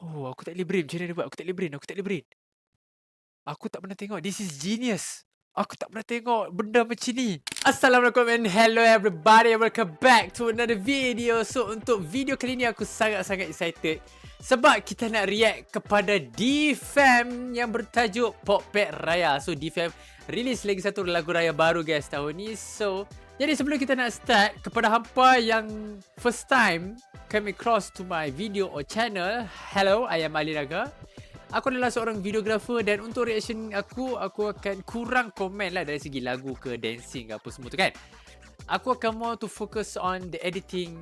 Oh, aku tak boleh brain. Macam mana dia buat? Aku tak boleh brain. Aku tak boleh brain. Aku tak pernah tengok. This is genius. Aku tak pernah tengok benda macam ni. Assalamualaikum and hello everybody. Welcome back to another video. So, untuk video kali ni aku sangat-sangat excited. Sebab kita nak react kepada D-Fam yang bertajuk Popek Raya. So, D-Fam release lagi satu lagu raya baru guys tahun ni. So, jadi sebelum kita nak start, kepada hampa yang first time come across to my video or channel, hello, I am Ali Naga. Aku adalah seorang videographer dan untuk reaction aku akan kurang komen lah dari segi lagu ke dancing ke apa semua tu kan. Aku akan more to focus on the editing,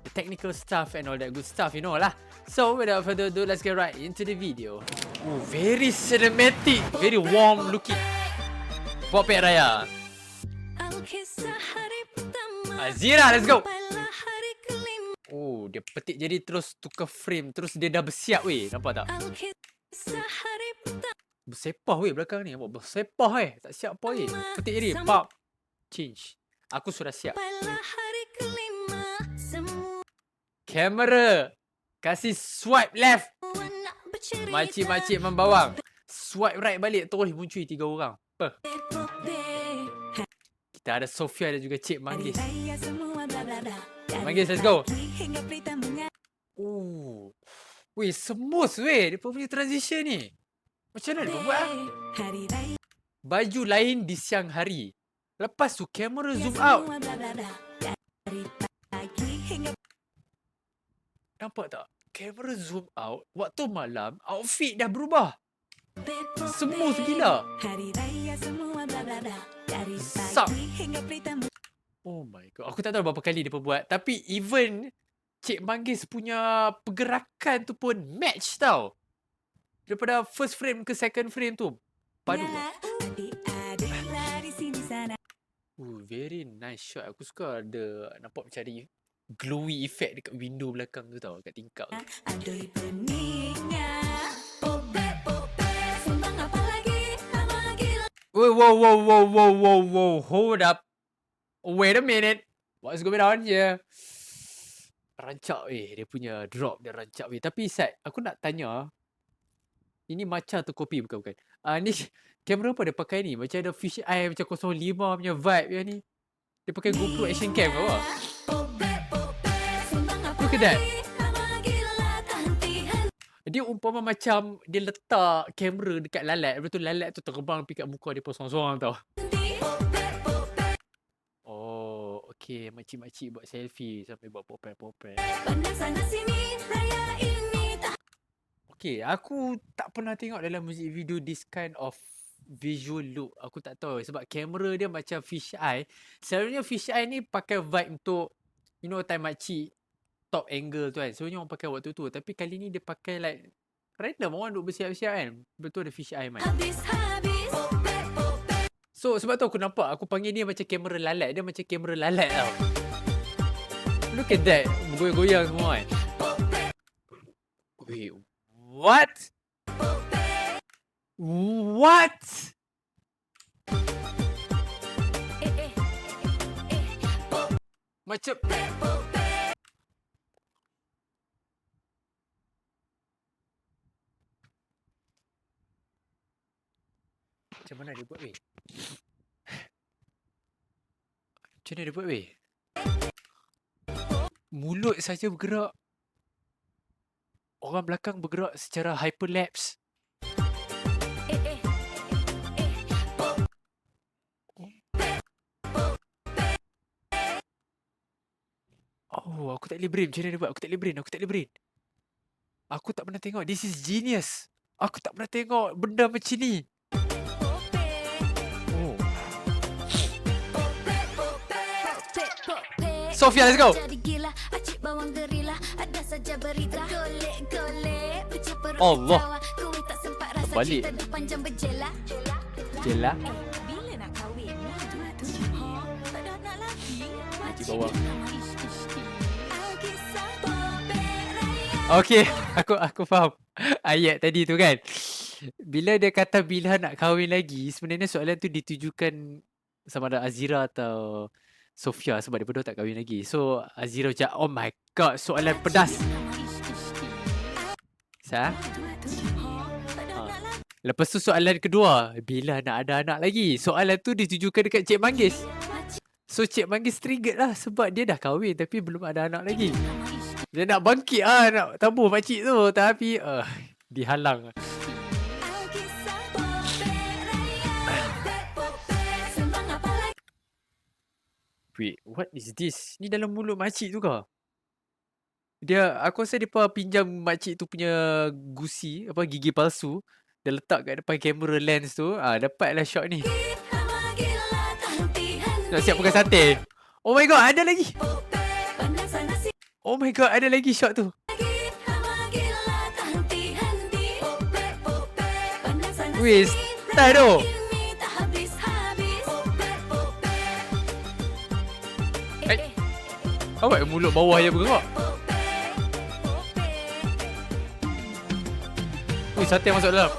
the technical stuff and all that good stuff, you know lah. So without further ado, let's get right into the video. Oh, very cinematic, very warm looking. Popek Raya. Azira, let's go. Oh, dia petik jadi terus tukar frame. Terus dia dah bersiap weh. Nampak tak? Bersepah weh belakang ni. Bersepah tak siap apa weh. Petik jadi. Pop. Change. Aku sudah siap. Kamera. Kasih swipe left. Makcik-makcik membawang. Swipe right balik. Terus muncul 3 orang. Apa? Kita ada Sofia dan juga Cik Manggis. Manggis, let's go. Oh. Weh, smooth weh. Dia punya transition ni. Macam mana dia buat? Baju lain di siang hari. Lepas tu kamera zoom out. Nampak tak? Kamera zoom out. Waktu malam, outfit dah berubah. Smooth gila. Sak. Oh my god. Aku tak tahu berapa kali dia buat. Tapi even Cik Manggis punya pergerakan tu pun match tau. Daripada first frame ke second frame tu. Padu lah. Very nice shot. Aku suka ada nampak macam ada glowy effect dekat window belakang tu tau. Kat tingkap tu. Whoa. Hold up. Wait a minute. What's going on here? Rancak weh. Dia punya drop dia rancak weh. Tapi Sat, aku nak tanya. Ini matcha atau kopi? Bukan. Ni kamera apa dia pakai ni? Macam ada fish eye macam 05 punya vibe yang ni. Dia pakai GoPro action cam ke apa? Look at that. Dia umpama macam dia letak kamera dekat lalat. Lepas tu lalat tu terbang pergi kat muka dia posong-posong tau. Okay, makcik-makcik buat selfie sampai buat popek-popek. Okay, aku tak pernah tengok dalam music video this kind of visual look. Aku tak tahu sebab kamera dia macam fish eye. Selalunya fish eye ni pakai vibe untuk, you know, time makcik top angle tu kan. Selalunya orang pakai waktu tu. Tapi kali ni dia pakai like random orang duk bersiap-siap kan. Betul ada fish eye man. So sebab tu aku nampak, aku panggil dia macam kamera lalat. Dia macam kamera lalat tau. Look at that. Bergoyang-goyang semua kan. Wait, what? What? Macam macam mana dia buat weh? Macam mana dia buat weh? Mulut saja bergerak. Orang belakang bergerak secara hyperlapse. Oh, aku tak boleh brain. Macam mana dia buat? Aku tak boleh brain. Aku tak pernah tengok. This is genius. Aku tak pernah tengok benda macam ni. Sofia, let's go. Allah. Balik. Jela. Di bawah. Okay, aku faham ayat tadi tu kan. Bila dia kata bila nak kahwin lagi, sebenarnya soalan tu ditujukan sama ada Azira atau Sofia sebab dia berdua tak kahwin lagi. So Azira macam, oh my god, soalan pedas. Sah. Lepas tu soalan kedua, bila nak ada anak lagi? Soalan tu ditujukan dekat Cik Manggis. So Cik Manggis triggered lah sebab dia dah kahwin tapi belum ada anak lagi. Dia nak bangkit lah, nak tabur makcik tu. Tapi dihalang. Wait, what is this? Ni dalam mulut makcik tu ke? Aku rasa dia pinjam makcik tu punya gusi, gigi palsu. Dia letak kat depan kamera lens tu. Dapatlah shot ni. Nak siap pegang sate. Oh my god, ada lagi. Oh my god, ada lagi shot tu. Wih, style tu. Awak mulut bawah je bergerak. Wih, sate masuk dalam.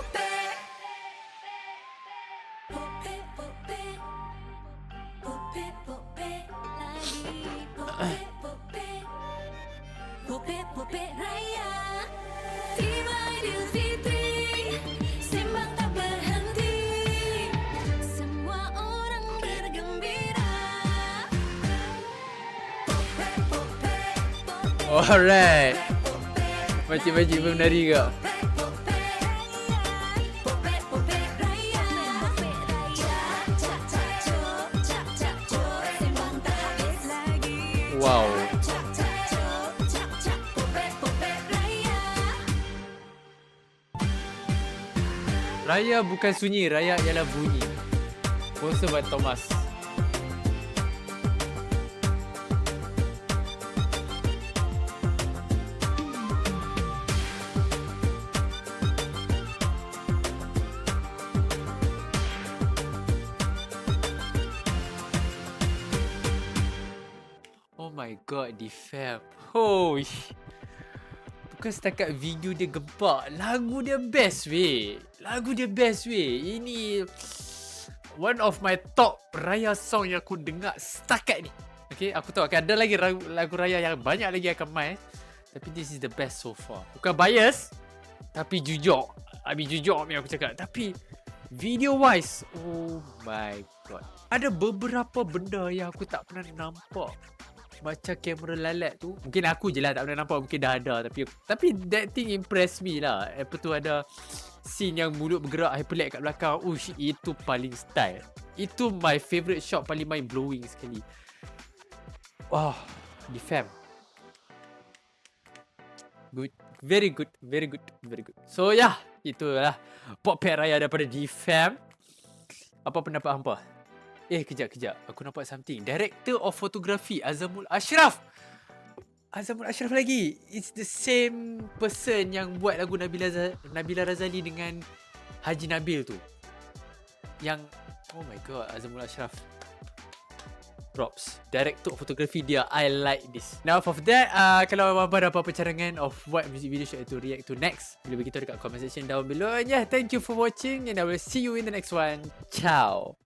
Alright. Makcik-makcik menari ke? Wow. Raya bukan sunyi, raya ialah bunyi. Sponsor by Thomas. Oh my god, di fam. Oh, bukan setakat video dia gempak, lagu dia best weh. Ini one of my top raya song yang aku dengar setakat ni. Okay, aku tahu akan ada lagi lagu raya yang banyak lagi akan main, tapi this is the best so far. Bukan bias, tapi jujur. Jujur ni aku cakap. Tapi video wise, oh my god, ada beberapa benda yang aku tak pernah nampak. Macam kamera lalat tu, mungkin aku je lah tak pernah nampak, mungkin dah ada, tapi that thing impress me lah. Apa tu, ada scene yang mulut bergerak hyperlag kat belakang. Ush, itu paling style. Itu my favourite shot, paling mind blowing sekali. Wah, di fam. Good. Very good. So yeah, itulah Potpet Raya daripada di fam. Apa pendapat hampa? Kejap. Aku nampak something. Director of Photography, Azamul Ashraf lagi. It's the same person yang buat lagu Nabila Razali dengan Haji Nabil tu. Yang, oh my god, Azamul Ashraf. Props. Director of Photography dia. I like this. Now of that, kalau apa ada apa-apa cadangan of what music video should I to react to next, boleh beritahu dekat comment section down below. And yeah, thank you for watching and I will see you in the next one. Ciao.